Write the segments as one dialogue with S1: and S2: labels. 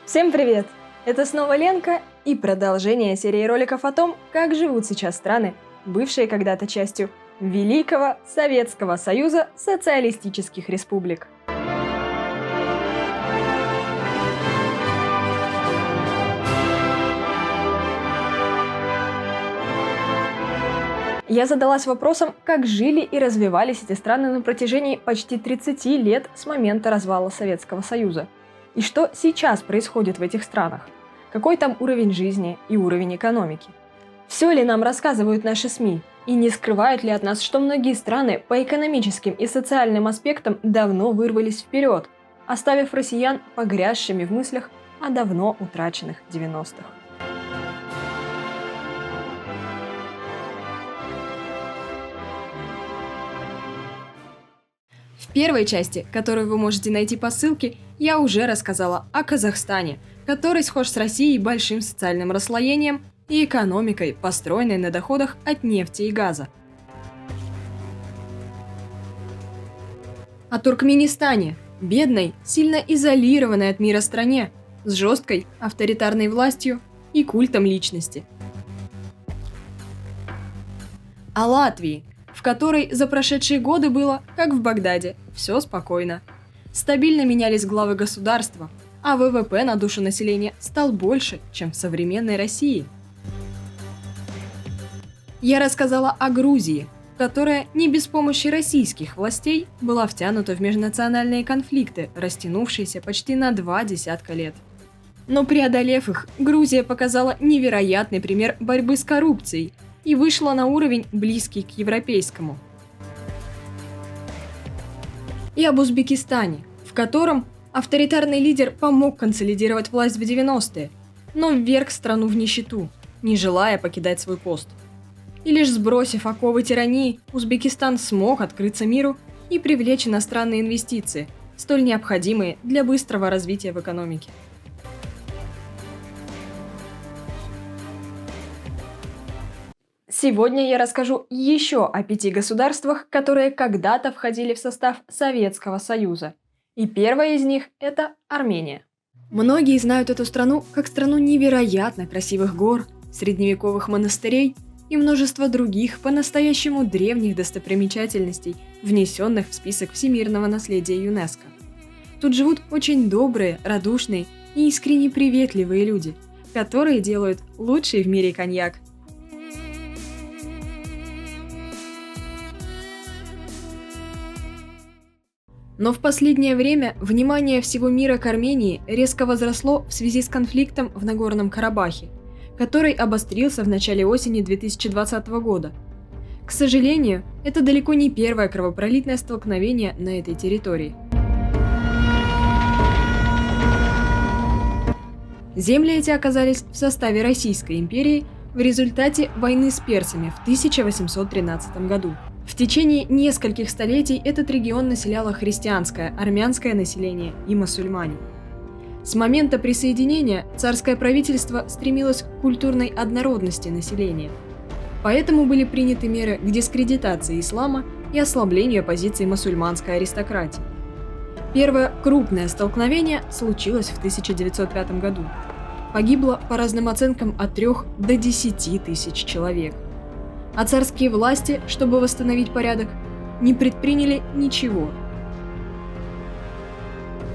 S1: Всем привет! Это снова Ленка и продолжение серии роликов о том, как живут сейчас страны, бывшие когда-то частью Великого Советского Союза Социалистических Республик. Я задалась вопросом, как жили и развивались эти страны на протяжении почти 30 лет с момента развала Советского Союза. И что сейчас происходит в этих странах? Какой там уровень жизни и уровень экономики? Все ли нам рассказывают наши СМИ? И не скрывают ли от нас, что многие страны по экономическим и социальным аспектам давно вырвались вперед, оставив россиян погрязшими в мыслях о давно утраченных 90-х? В первой части, которую вы можете найти по ссылке, я уже рассказала о Казахстане, который схож с Россией большим социальным расслоением и экономикой, построенной на доходах от нефти и газа. О Туркменистане – бедной, сильно изолированной от мира стране, с жесткой авторитарной властью и культом личности. О Латвии, в которой за прошедшие годы было, как в Багдаде, все спокойно. Стабильно менялись главы государства, а ВВП на душу населения стал больше, чем в современной России. Я рассказала о Грузии, которая не без помощи российских властей была втянута в межнациональные конфликты, растянувшиеся почти на 2 десятка лет. Но преодолев их, Грузия показала невероятный пример борьбы с коррупцией и вышла на уровень, близкий к европейскому. И об Узбекистане, в котором авторитарный лидер помог консолидировать власть в 90-е, но вверг страну в нищету, не желая покидать свой пост. И лишь сбросив оковы тирании, Узбекистан смог открыться миру и привлечь иностранные инвестиции, столь необходимые для быстрого развития в экономике. Сегодня я расскажу еще о 5 государствах, которые когда-то входили в состав Советского Союза. И первая из них – это Армения. Многие знают эту страну как страну невероятно красивых гор, средневековых монастырей и множества других по-настоящему древних достопримечательностей, внесенных в список всемирного наследия ЮНЕСКО. Тут живут очень добрые, радушные и искренне приветливые люди, которые делают лучший в мире коньяк. Но в последнее время внимание всего мира к Армении резко возросло в связи с конфликтом в Нагорном Карабахе, который обострился в начале осени 2020 года. К сожалению, это далеко не первое кровопролитное столкновение на этой территории. Земли эти оказались в составе Российской империи в результате войны с персами в 1813 году. В течение нескольких столетий этот регион населяло христианское, армянское население и мусульмане. С момента присоединения царское правительство стремилось к культурной однородности населения. Поэтому были приняты меры к дискредитации ислама и ослаблению позиций мусульманской аристократии. Первое крупное столкновение случилось в 1905 году. Погибло, по разным оценкам, от 3 до 10 тысяч человек. А царские власти, чтобы восстановить порядок, не предприняли ничего.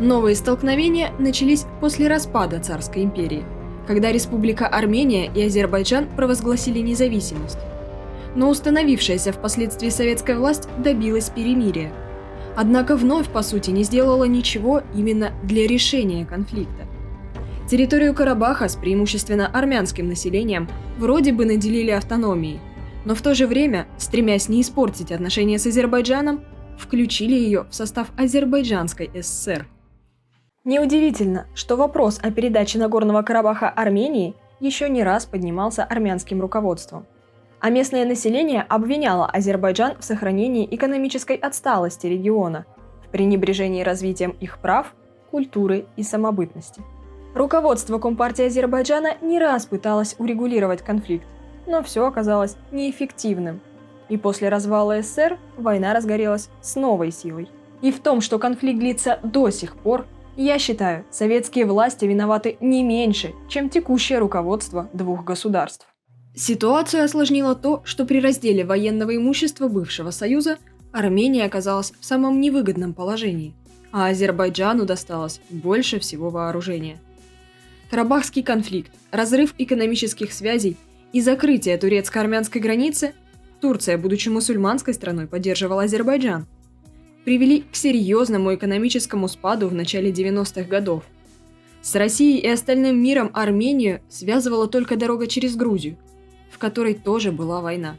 S1: Новые столкновения начались после распада царской империи, когда Республика Армения и Азербайджан провозгласили независимость. Но установившаяся впоследствии советская власть добилась перемирия. Однако вновь, по сути, не сделала ничего именно для решения конфликта. Территорию Карабаха с преимущественно армянским населением вроде бы наделили автономией, но в то же время, стремясь не испортить отношения с Азербайджаном, включили ее в состав Азербайджанской ССР. Неудивительно, что вопрос о передаче Нагорного Карабаха Армении еще не раз поднимался армянским руководством. А местное население обвиняло Азербайджан в сохранении экономической отсталости региона, в пренебрежении развитием их прав, культуры и самобытности. Руководство Компартии Азербайджана не раз пыталось урегулировать конфликт, но все оказалось неэффективным. И после развала СССР война разгорелась с новой силой. И в том, что конфликт длится до сих пор, Я считаю, советские власти виноваты не меньше, чем текущее руководство двух государств. Ситуацию осложнило то, что при разделе военного имущества бывшего Союза Армения оказалась в самом невыгодном положении, а Азербайджану досталось больше всего вооружения. Карабахский конфликт, разрыв экономических связей и закрытие турецко-армянской границы – Турция, будучи мусульманской страной, поддерживала Азербайджан – привели к серьезному экономическому спаду в начале 90-х годов. С Россией и остальным миром Армению связывала только дорога через Грузию, в которой тоже была война.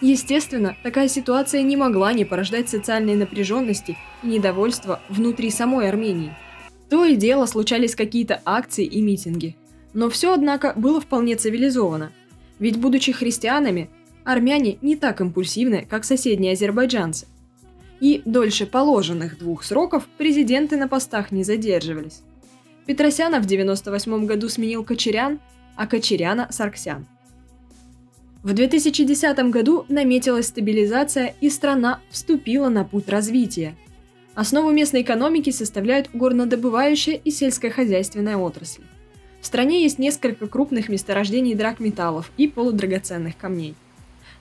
S1: Естественно, такая ситуация не могла не порождать социальной напряженности и недовольства внутри самой Армении. То и дело случались какие-то акции и митинги. Но все, однако, было вполне цивилизовано. Ведь, будучи христианами, армяне не так импульсивны, как соседние азербайджанцы. И дольше положенных 2 сроков президенты на постах не задерживались. Петросяна в 1998 году сменил Кочарян, а Кочаряна – Сарксян. В 2010 году наметилась стабилизация, и страна вступила на путь развития. Основу местной экономики составляют горнодобывающая и сельскохозяйственная отрасли. В стране есть несколько крупных месторождений драгметаллов и полудрагоценных камней.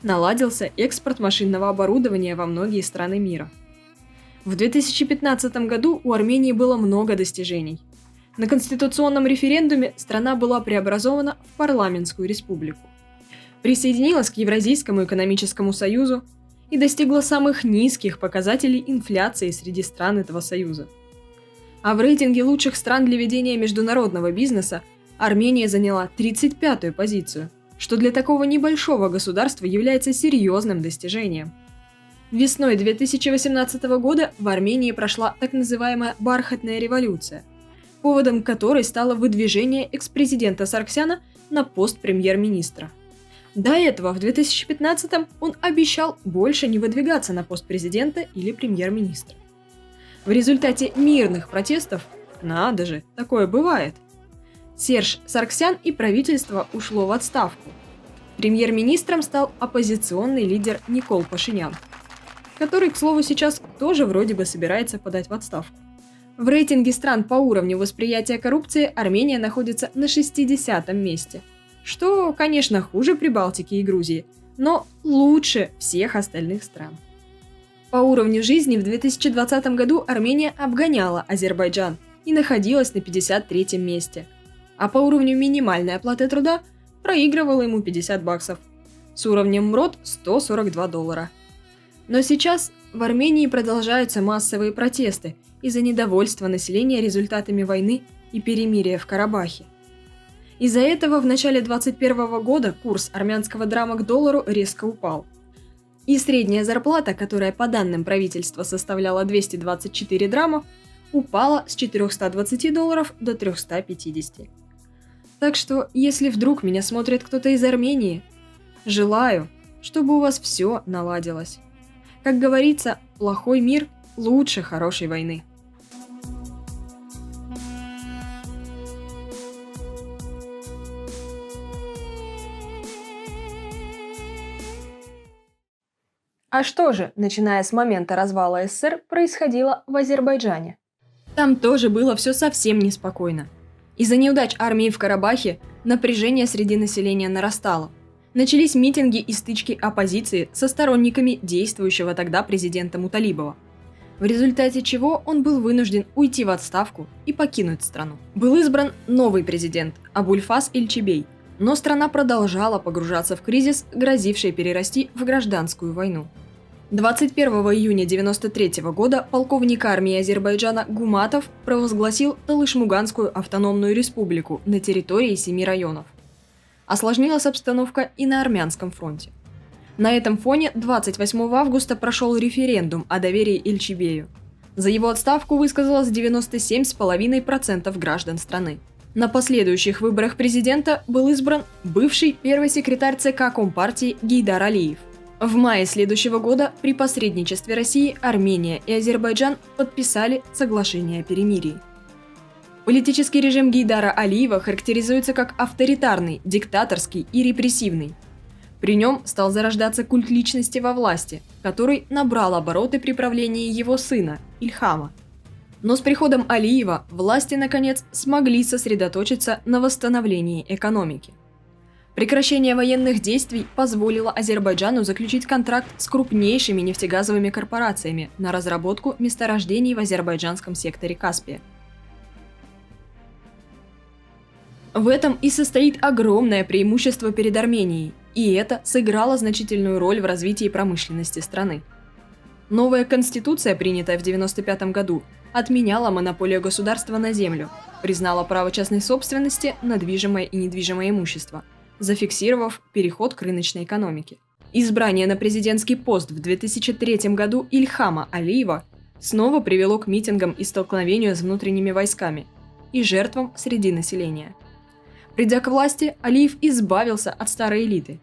S1: Наладился экспорт машинного оборудования во многие страны мира. В 2015 году у Армении было много достижений. На конституционном референдуме страна была преобразована в парламентскую республику. Присоединилась к Евразийскому экономическому союзу и достигла самых низких показателей инфляции среди стран этого союза. А в рейтинге лучших стран для ведения международного бизнеса Армения заняла 35-ю позицию, что для такого небольшого государства является серьезным достижением. Весной 2018 года в Армении прошла так называемая «бархатная революция», поводом которой стало выдвижение экс-президента Сарксяна на пост премьер-министра. До этого, в 2015-м, он обещал больше не выдвигаться на пост президента или премьер-министра. В результате мирных протестов, надо же, такое бывает, Серж Сарксян и правительство ушло в отставку. Премьер-министром стал оппозиционный лидер Никол Пашинян, который, к слову, сейчас тоже вроде бы собирается подать в отставку. В рейтинге стран по уровню восприятия коррупции Армения находится на 60-м месте, что, конечно, хуже Прибалтики и Грузии, но лучше всех остальных стран. По уровню жизни в 2020 году Армения обгоняла Азербайджан и находилась на 53-м месте, а по уровню минимальной оплаты труда проигрывала ему $50, с уровнем МРОТ $142. Но сейчас в Армении продолжаются массовые протесты из-за недовольства населения результатами войны и перемирия в Карабахе. Из-за этого в начале 2021 года курс армянского драма к доллару резко упал. И средняя зарплата, которая по данным правительства составляла 224 драма, упала с $420 до 350. Так что, если вдруг меня смотрит кто-то из Армении, желаю, чтобы у вас все наладилось. Как говорится, плохой мир лучше хорошей войны. А что же, начиная с момента развала СССР, происходило в Азербайджане? Там тоже было все совсем неспокойно. Из-за неудач армии в Карабахе напряжение среди населения нарастало. Начались митинги и стычки оппозиции со сторонниками действующего тогда президента Муталибова, в результате чего он был вынужден уйти в отставку и покинуть страну. Был избран новый президент Абульфаз Ильчебей, но страна продолжала погружаться в кризис, грозивший перерасти в гражданскую войну. 21 июня 1993 года полковник армии Азербайджана Гуматов провозгласил Талыш-Муганскую автономную республику на территории 7 районов. Осложнилась обстановка и на армянском фронте. На этом фоне 28 августа прошел референдум о доверии Ильчебею. За его отставку высказалось 97,5% граждан страны. На последующих выборах президента был избран бывший первый секретарь ЦК Компартии Гейдар Алиев. В мае следующего года при посредничестве России, Армения и Азербайджан подписали соглашение о перемирии. Политический режим Гейдара Алиева характеризуется как авторитарный, диктаторский и репрессивный. При нем стал зарождаться культ личности во власти, который набрал обороты при правлении его сына, Ильхама. Но с приходом Алиева власти, наконец, смогли сосредоточиться на восстановлении экономики. Прекращение военных действий позволило Азербайджану заключить контракт с крупнейшими нефтегазовыми корпорациями на разработку месторождений в азербайджанском секторе Каспия. В этом и состоит огромное преимущество перед Арменией, и это сыграло значительную роль в развитии промышленности страны. Новая конституция, принятая в 1995 году, отменяла монополию государства на землю, признала право частной собственности на движимое и недвижимое имущество, зафиксировав переход к рыночной экономике. Избрание на президентский пост в 2003 году Ильхама Алиева снова привело к митингам и столкновению с внутренними войсками и жертвам среди населения. Придя к власти, Алиев избавился от старой элиты.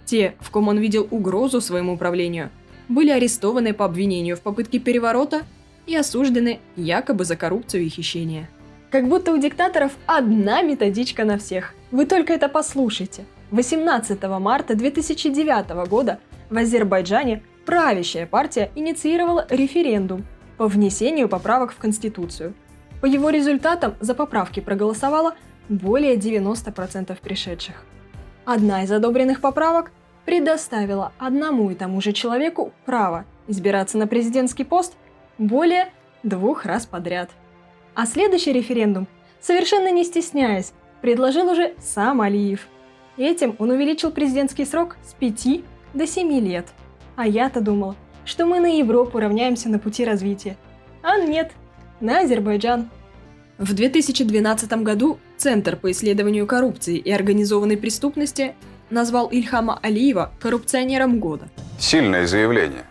S1: Те, в ком он видел угрозу своему правлению, были арестованы по обвинению в попытке переворота и осуждены якобы за коррупцию и хищение. Как будто у диктаторов одна методичка на всех. Вы только это послушайте. 18 марта 2009 года в Азербайджане правящая партия инициировала референдум по внесению поправок в Конституцию. По его результатам за поправки проголосовало более 90% пришедших. Одна из одобренных поправок предоставила одному и тому же человеку право избираться на президентский пост более 2 раз подряд. А следующий референдум, совершенно не стесняясь, предложил уже сам Алиев. Этим он увеличил президентский срок с 5 до 7 лет. А я-то думала, что мы на Европу равняемся на пути развития. А нет, на Азербайджан. В 2012 году Центр по исследованию коррупции и организованной преступности назвал Ильхама Алиева коррупционером года.
S2: Сильное заявление.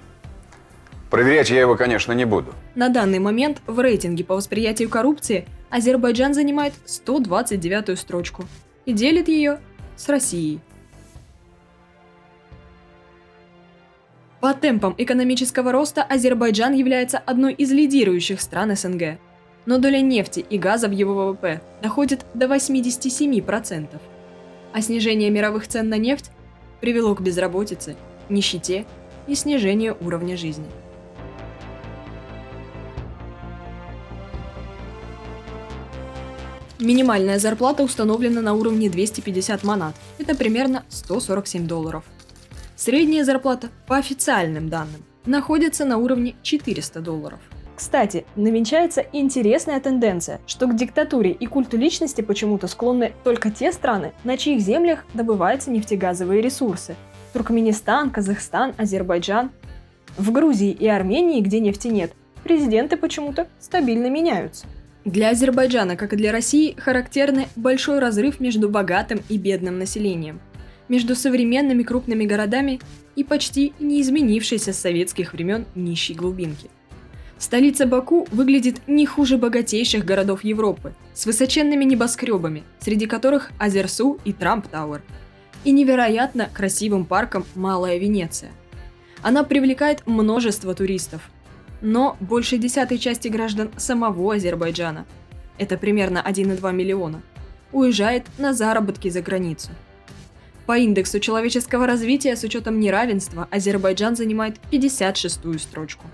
S2: Проверять я его, конечно, не буду.
S1: На данный момент в рейтинге по восприятию коррупции Азербайджан занимает 129-ю строчку и делит ее с Россией. По темпам экономического роста Азербайджан является одной из лидирующих стран СНГ, но доля нефти и газа в его ВВП доходит до 87%, а снижение мировых цен на нефть привело к безработице, нищете и снижению уровня жизни. Минимальная зарплата установлена на уровне 250 манат, это примерно $147. Средняя зарплата, по официальным данным, находится на уровне $400. Кстати, намечается интересная тенденция, что к диктатуре и культу личности почему-то склонны только те страны, на чьих землях добываются нефтегазовые ресурсы. Туркменистан, Казахстан, Азербайджан. В Грузии и Армении, где нефти нет, президенты почему-то стабильно меняются. Для Азербайджана, как и для России, характерны большой разрыв между богатым и бедным населением, между современными крупными городами и почти не изменившейся с советских времен нищей глубинки. Столица Баку выглядит не хуже богатейших городов Европы, с высоченными небоскребами, среди которых Азерсу и Трамп-Тауэр, и невероятно красивым парком Малая Венеция. Она привлекает множество туристов, но большей десятой части граждан самого Азербайджана, это примерно 1,2 миллиона, уезжает на заработки за границу. По индексу человеческого развития с учетом неравенства Азербайджан занимает 56-ю строчку.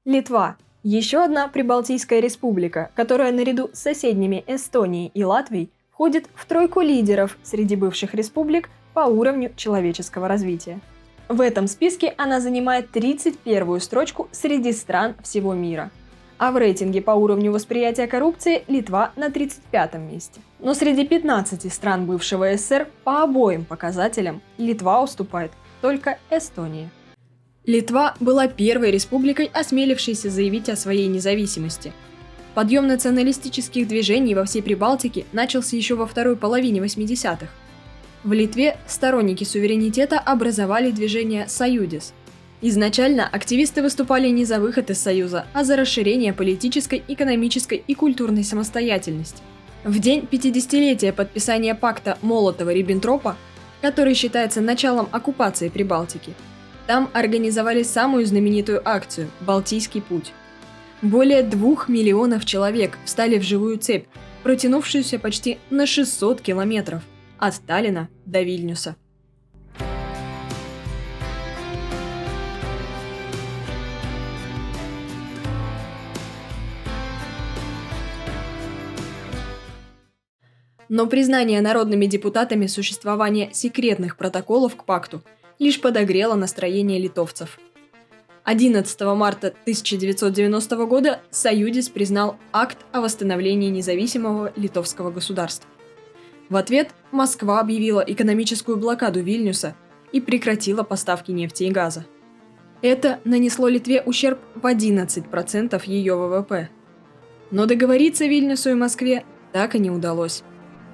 S1: Литва – еще одна прибалтийская республика, которая наряду с соседними Эстонией и Латвией входит в тройку лидеров среди бывших республик по уровню человеческого развития. В этом списке она занимает 31-ю строчку среди стран всего мира. А в рейтинге по уровню восприятия коррупции Литва на 35-м месте. Но среди 15 стран бывшего СССР по обоим показателям Литва уступает только Эстонии. Литва была первой республикой, осмелившейся заявить о своей независимости. Подъем националистических движений во всей Прибалтике начался еще во второй половине 80-х. В Литве сторонники суверенитета образовали движение «Союдис». Изначально активисты выступали не за выход из Союза, а за расширение политической, экономической и культурной самостоятельности. В день 50-летия подписания пакта Молотова-Риббентропа, который считается началом оккупации Прибалтики, там организовали самую знаменитую акцию «Балтийский путь». Более 2 миллионов человек встали в живую цепь, протянувшуюся почти на 600 километров от Таллина до Вильнюса. Но признание народными депутатами существования секретных протоколов к пакту лишь подогрело настроение литовцев. 11 марта 1990 года Союзис признал акт о восстановлении независимого литовского государства. В ответ Москва объявила экономическую блокаду Вильнюса и прекратила поставки нефти и газа. Это нанесло Литве ущерб в 11% ее ВВП. Но договориться Вильнюсу и Москве так и не удалось.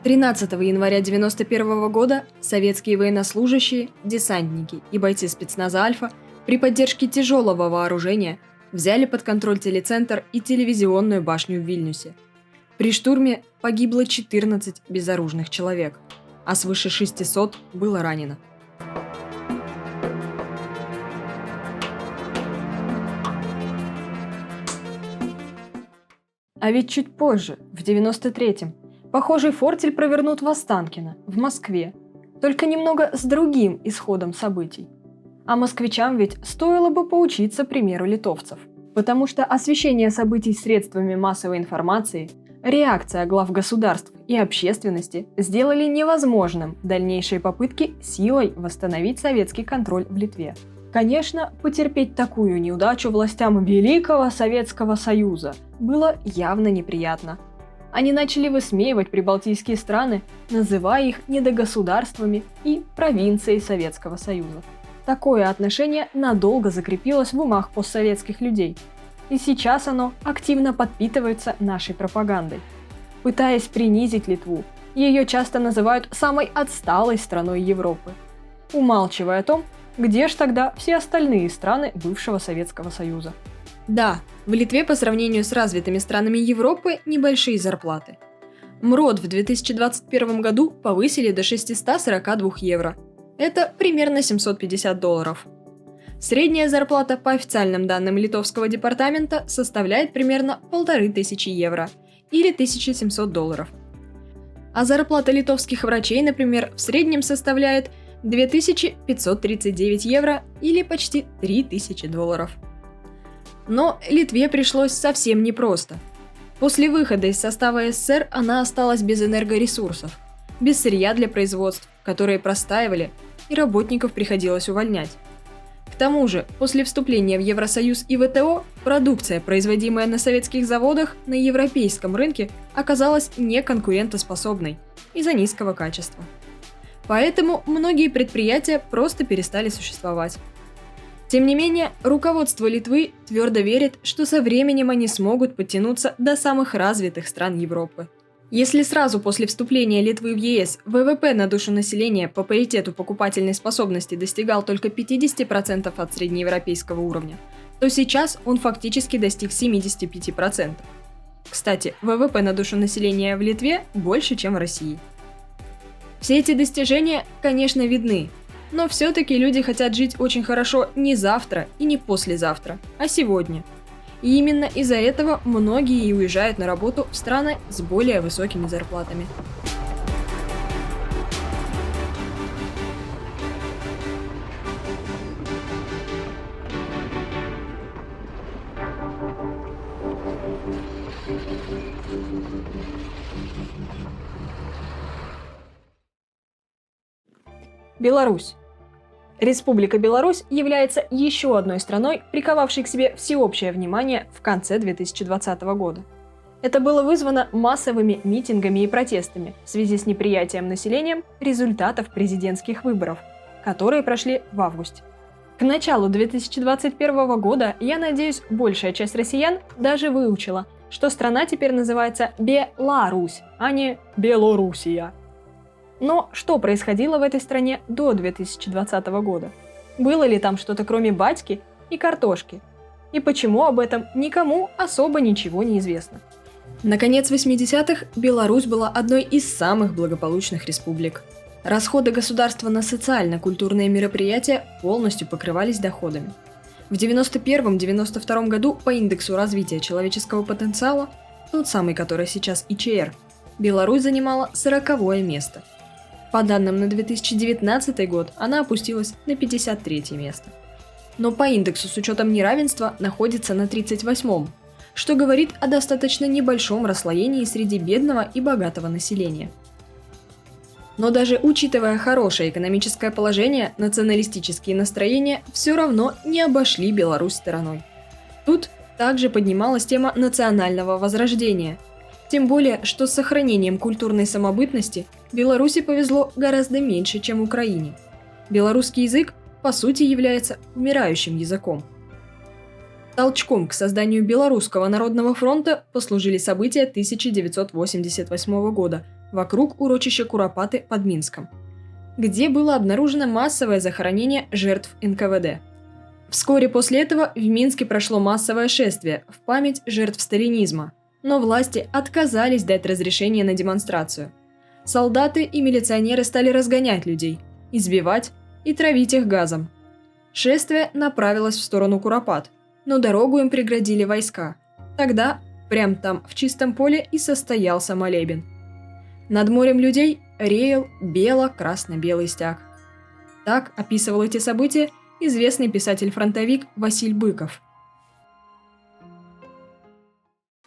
S1: 13 января 1991 года советские военнослужащие, десантники и бойцы спецназа «Альфа» при поддержке тяжелого вооружения взяли под контроль телецентр и телевизионную башню в Вильнюсе. При штурме погибло 14 безоружных человек, а свыше 600 было ранено. А ведь чуть позже, в 93-м, похожий фортель провернут в Останкино, в Москве, только немного с другим исходом событий. А москвичам ведь стоило бы поучиться примеру литовцев, потому что освещение событий средствами массовой информации, реакция глав государств и общественности сделали невозможным дальнейшие попытки силой восстановить советский контроль в Литве. Конечно, потерпеть такую неудачу властям Великого Советского Союза было явно неприятно. Они начали высмеивать прибалтийские страны, называя их недогосударствами и провинцией Советского Союза. Такое отношение надолго закрепилось в умах постсоветских людей, и сейчас оно активно подпитывается нашей пропагандой. Пытаясь принизить Литву, ее часто называют самой отсталой страной Европы, умалчивая о том, где ж тогда все остальные страны бывшего Советского Союза. Да, в Литве по сравнению с развитыми странами Европы небольшие зарплаты. МРОД в 2021 году повысили до 642 евро. Это примерно $750. Средняя зарплата по официальным данным литовского департамента составляет примерно 1500 евро или $1700. А зарплата литовских врачей, например, в среднем составляет 2539 евро или почти $3000. Но Литве пришлось совсем непросто. После выхода из состава СССР она осталась без энергоресурсов, без сырья для производств, которые простаивали, и работников приходилось увольнять. К тому же, после вступления в Евросоюз и ВТО, продукция, производимая на советских заводах, на европейском рынке оказалась неконкурентоспособной из-за низкого качества. Поэтому многие предприятия просто перестали существовать. Тем не менее, руководство Литвы твердо верит, что со временем они смогут подтянуться до самых развитых стран Европы. Если сразу после вступления Литвы в ЕС ВВП на душу населения по паритету покупательной способности достигал только 50% от среднеевропейского уровня, то сейчас он фактически достиг 75%. Кстати, ВВП на душу населения в Литве больше, чем в России. Все эти достижения, конечно, видны, но все-таки люди хотят жить очень хорошо не завтра и не послезавтра, а сегодня. И именно из-за этого многие и уезжают на работу в страны с более высокими зарплатами. Беларусь. Республика Беларусь является еще одной страной, приковавшей к себе всеобщее внимание в конце 2020 года. Это было вызвано массовыми митингами и протестами в связи с неприятием населением результатов президентских выборов, которые прошли в августе. К началу 2021 года, я надеюсь, большая часть россиян даже выучила, что страна теперь называется Беларусь, а не Белоруссия. Но что происходило в этой стране до 2020 года? Было ли там что-то кроме батьки и картошки? И почему об этом никому особо ничего не известно? На конец 80-х Беларусь была одной из самых благополучных республик. Расходы государства на социально-культурные мероприятия полностью покрывались доходами. В 1991-1992 году по индексу развития человеческого потенциала, тот самый, который сейчас ИЧР, Беларусь занимала 40-е место. По данным на 2019 год она опустилась на 53-е место. Но по индексу с учетом неравенства находится на 38-м, что говорит о достаточно небольшом расслоении среди бедного и богатого населения. Но даже учитывая хорошее экономическое положение, националистические настроения все равно не обошли Беларусь стороной. Тут также поднималась тема национального возрождения. Тем более, что с сохранением культурной самобытности Беларуси повезло гораздо меньше, чем Украине. Белорусский язык, по сути, является умирающим языком. Толчком к созданию Белорусского народного фронта послужили события 1988 года вокруг урочища Куропаты под Минском, где было обнаружено массовое захоронение жертв НКВД. Вскоре после этого в Минске прошло массовое шествие в память жертв сталинизма, но власти отказались дать разрешение на демонстрацию. Солдаты и милиционеры стали разгонять людей, избивать и травить их газом. Шествие направилось в сторону Куропат, но дорогу им преградили войска. Тогда, прямо там, в чистом поле, и состоялся молебен. Над морем людей реял бело-красно-белый стяг. Так описывал эти события известный писатель-фронтовик Василь Быков.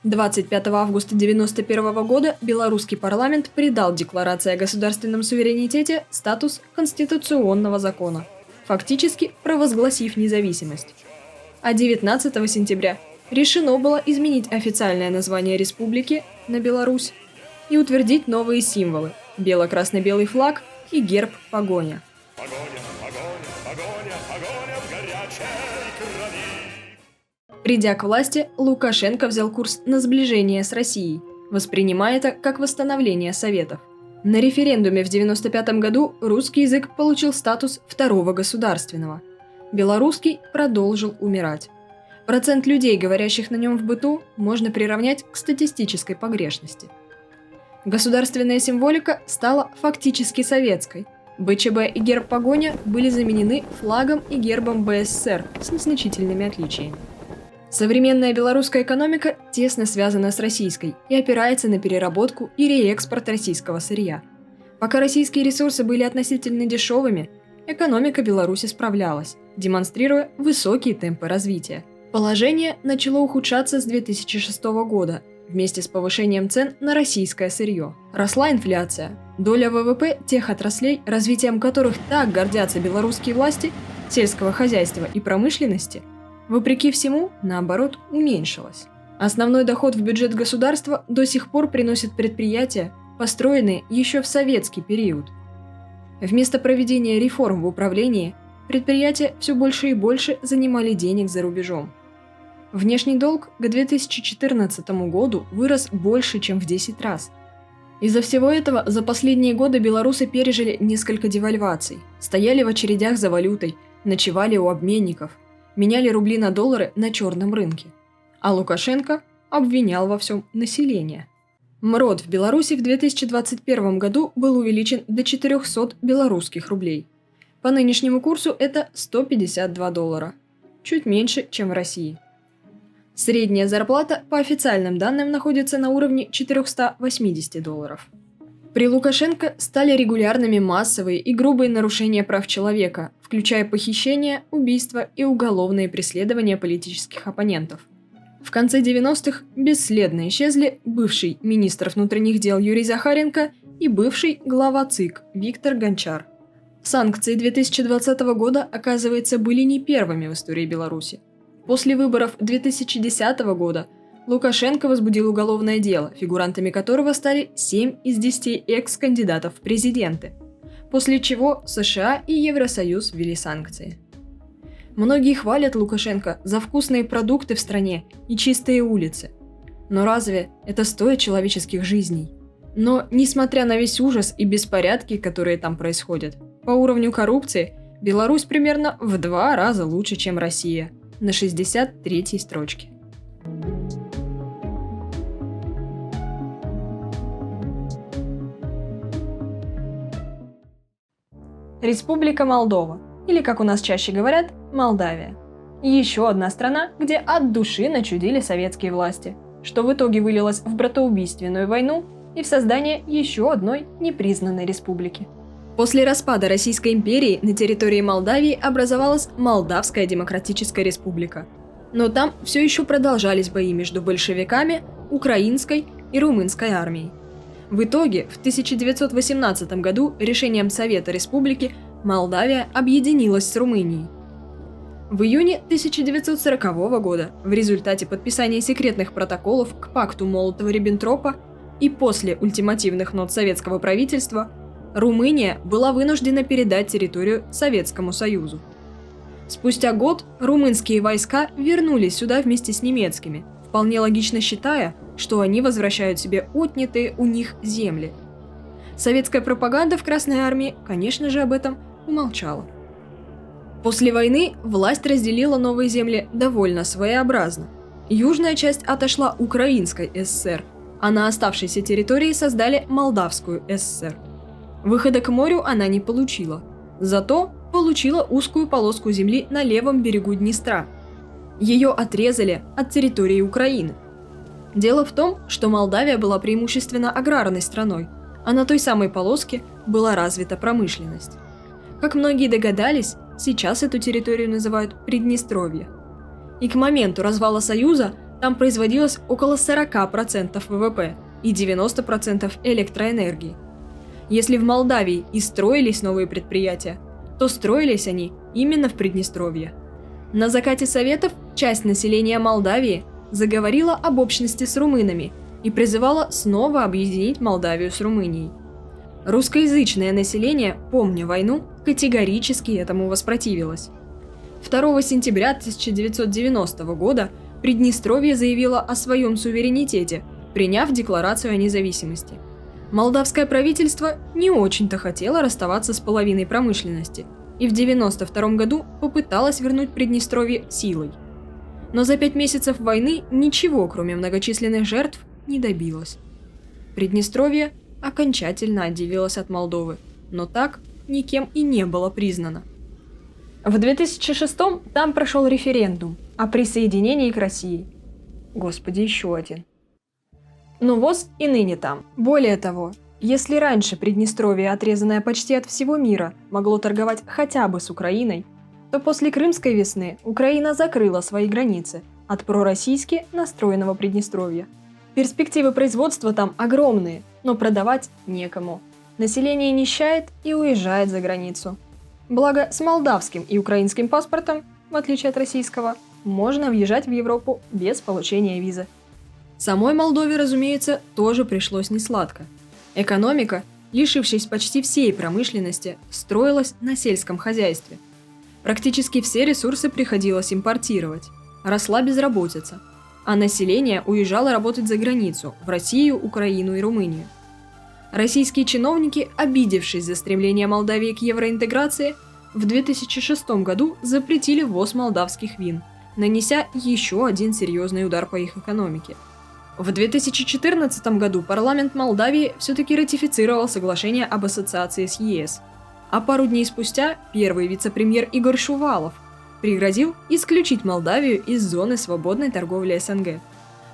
S1: 25 августа 1991 года белорусский парламент придал Декларации о государственном суверенитете статус конституционного закона, фактически провозгласив независимость. А 19 сентября решено было изменить официальное название республики на Беларусь и утвердить новые символы – бело-красно-белый флаг и герб погоня. Придя к власти, Лукашенко взял курс на сближение с Россией, воспринимая это как восстановление Советов. На референдуме в 1995 году русский язык получил статус второго государственного. Белорусский продолжил умирать. Процент людей, говорящих на нем в быту, можно приравнять к статистической погрешности. Государственная символика стала фактически советской. БЧБ и герб погоня были заменены флагом и гербом БССР с незначительными отличиями. Современная белорусская экономика тесно связана с российской и опирается на переработку и реэкспорт российского сырья. Пока российские ресурсы были относительно дешевыми, экономика Беларуси справлялась, демонстрируя высокие темпы развития. Положение начало ухудшаться с 2006 года вместе с повышением цен на российское сырье. Росла инфляция. Доля ВВП тех отраслей, развитием которых так гордятся белорусские власти, сельского хозяйства и промышленности, вопреки всему, наоборот, уменьшилась. Основной доход в бюджет государства до сих пор приносят предприятия, построенные еще в советский период. Вместо проведения реформ в управлении, предприятия все больше и больше занимали денег за рубежом. Внешний долг к 2014 году вырос больше, чем в 10 раз. Из-за всего этого за последние годы белорусы пережили несколько девальваций, стояли в очередях за валютой, ночевали у обменников, меняли рубли на доллары на черном рынке. А Лукашенко обвинял во всем население. МРОД в Беларуси в 2021 году был увеличен до 400 белорусских рублей. По нынешнему курсу это $152, чуть меньше, чем в России. Средняя зарплата по официальным данным находится на уровне $480. При Лукашенко стали регулярными массовые и грубые нарушения прав человека, включая похищения, убийства и уголовные преследования политических оппонентов. В конце 90-х бесследно исчезли бывший министр внутренних дел Юрий Захаренко и бывший глава ЦИК Виктор Гончар. Санкции 2020 года, оказывается, были не первыми в истории Беларуси. После выборов 2010 года Лукашенко возбудил уголовное дело, фигурантами которого стали 7 из 10 экс-кандидатов в президенты, после чего США и Евросоюз ввели санкции. Многие хвалят Лукашенко за вкусные продукты в стране и чистые улицы. Но разве это стоит человеческих жизней? Но, несмотря на весь ужас и беспорядки, которые там происходят, по уровню коррупции Беларусь примерно в 2 раза лучше, чем Россия, на 63-й строчке. Республика Молдова, или, как у нас чаще говорят, Молдавия. Еще одна страна, где от души начудили советские власти, что в итоге вылилось в братоубийственную войну и в создание еще одной непризнанной республики. После распада Российской империи на территории Молдавии образовалась Молдавская Демократическая Республика. Но там все еще продолжались бои между большевиками, украинской и румынской армией. В итоге, в 1918 году решением Совета Республики Молдавия объединилась с Румынией. В июне 1940 года, в результате подписания секретных протоколов к пакту Молотова-Риббентропа и после ультимативных нот советского правительства, Румыния была вынуждена передать территорию Советскому Союзу. Спустя год румынские войска вернулись сюда вместе с немецкими, вполне логично считая, что они возвращают себе отнятые у них земли. Советская пропаганда в Красной армии, конечно же, об этом умолчала. После войны власть разделила новые земли довольно своеобразно. Южная часть отошла Украинской ССР, а на оставшейся территории создали Молдавскую ССР. Выхода к морю она не получила, зато получила узкую полоску земли на левом берегу Днестра. Ее отрезали от территории Украины. Дело в том, что Молдавия была преимущественно аграрной страной, а на той самой полоске была развита промышленность. Как многие догадались, сейчас эту территорию называют Приднестровье. И к моменту развала Союза там производилось около 40% ВВП и 90% электроэнергии. Если в Молдавии и строились новые предприятия, то строились они именно в Приднестровье. На закате Советов часть населения Молдавии заговорила об общности с румынами и призывала снова объединить Молдавию с Румынией. Русскоязычное население, помня войну, категорически этому воспротивилось. 2 сентября 1990 года Приднестровье заявило о своем суверенитете, приняв Декларацию о независимости. Молдавское правительство не очень-то хотело расставаться с половиной промышленности и в 1992 году попыталось вернуть Приднестровье силой. Но за 5 месяцев войны ничего, кроме многочисленных жертв, не добилось. Приднестровье окончательно отделилось от Молдовы, но так никем и не было признано. В 2006 там прошел референдум о присоединении к России. Господи, еще один. Но ВОЗ и ныне там. Более того, если раньше Приднестровье, отрезанное почти от всего мира, могло торговать хотя бы с Украиной, то после Крымской весны Украина закрыла свои границы от пророссийски настроенного Приднестровья. Перспективы производства там огромные, но продавать некому. Население нищает и уезжает за границу. Благо, с молдавским и украинским паспортом, в отличие от российского, можно въезжать в Европу без получения визы. Самой Молдове, разумеется, тоже пришлось несладко. Экономика, лишившись почти всей промышленности, строилась на сельском хозяйстве. Практически все ресурсы приходилось импортировать. Росла безработица, а население уезжало работать за границу, в Россию, Украину и Румынию. Российские чиновники, обидевшись за стремление Молдавии к евроинтеграции, в 2006 году запретили ввоз молдавских вин, нанеся еще один серьезный удар по их экономике. В 2014 году парламент Молдавии все-таки ратифицировал соглашение об ассоциации с ЕС, а пару дней спустя первый вице-премьер Игорь Шувалов пригрозил исключить Молдавию из зоны свободной торговли СНГ.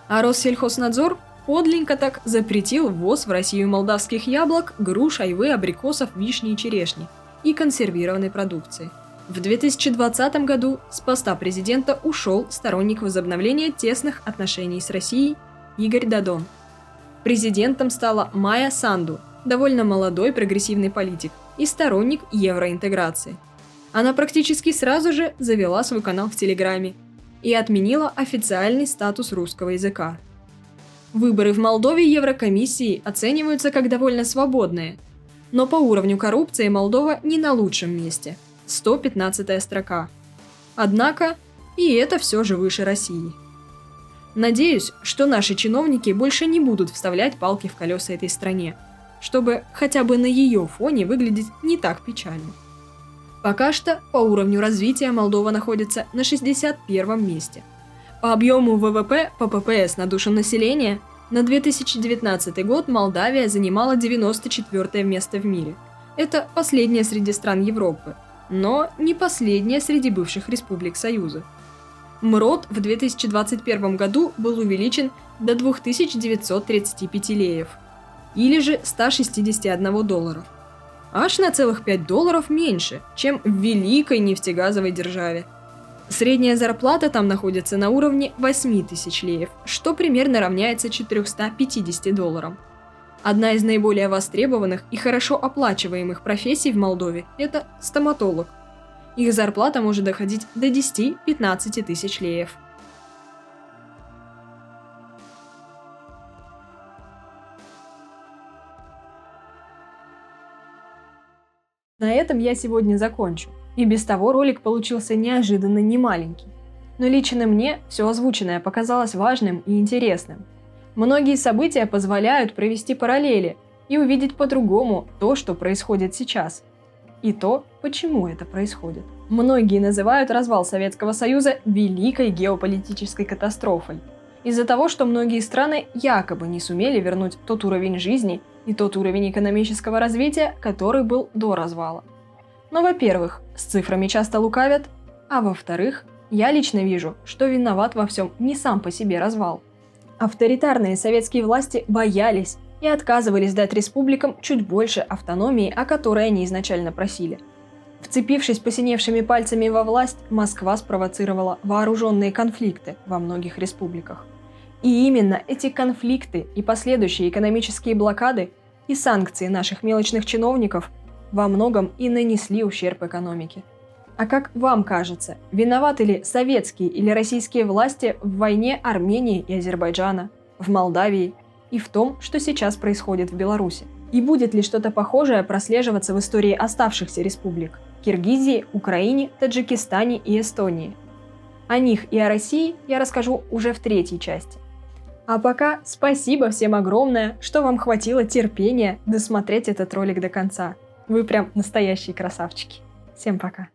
S1: А Россельхознадзор подленько так запретил ввоз в Россию молдавских яблок, груш, айвы, абрикосов, вишни и черешни и консервированной продукции. В 2020 году с поста президента ушел сторонник возобновления тесных отношений с Россией Игорь Додон. Президентом стала Майя Санду, довольно молодой прогрессивный политик и сторонник евроинтеграции. Она практически сразу же завела свой канал в Телеграме и отменила официальный статус русского языка. Выборы в Молдове Еврокомиссией оцениваются как довольно свободные, но по уровню коррупции Молдова не на лучшем месте – 115-я строка. Однако и это все же выше России. Надеюсь, что наши чиновники больше не будут вставлять палки в колеса этой стране, чтобы хотя бы на ее фоне выглядеть не так печально. Пока что по уровню развития Молдова находится на 61-м месте. По объему ВВП по ППС на душу населения на 2019 год Молдавия занимала 94-е место в мире. Это последнее среди стран Европы, но не последнее среди бывших республик Союза. МРОТ в 2021 году был увеличен до 2935 леев. или же $161. Аж на целых $5 меньше, чем в великой нефтегазовой державе. Средняя зарплата там находится на уровне 8000 леев, что примерно равняется $450. Одна из наиболее востребованных и хорошо оплачиваемых профессий в Молдове – это стоматолог. Их зарплата может доходить до 10-15 тысяч леев. На этом я сегодня закончу. И без того ролик получился неожиданно немаленький. Но лично мне все озвученное показалось важным и интересным. Многие события позволяют провести параллели и увидеть по-другому то, что происходит сейчас. И то, почему это происходит. Многие называют развал Советского Союза великой геополитической катастрофой. Из-за того, что многие страны якобы не сумели вернуть тот уровень жизни и тот уровень экономического развития, который был до развала. Но, во-первых, с цифрами часто лукавят, а во-вторых, я лично вижу, что виноват во всем не сам по себе развал. Авторитарные советские власти боялись и отказывались дать республикам чуть больше автономии, о которой они изначально просили. Вцепившись посиневшими пальцами во власть, Москва спровоцировала вооруженные конфликты во многих республиках. И именно эти конфликты и последующие экономические блокады и санкции наших мелочных чиновников во многом и нанесли ущерб экономике. А как вам кажется, виноваты ли советские или российские власти в войне Армении и Азербайджана, в Молдавии и в том, что сейчас происходит в Беларуси? И будет ли что-то похожее прослеживаться в истории оставшихся республик – Киргизии, Украине, Таджикистане и Эстонии? О них и о России я расскажу уже в третьей части. А пока спасибо всем огромное, что вам хватило терпения досмотреть этот ролик до конца. Вы прям настоящие красавчики. Всем пока.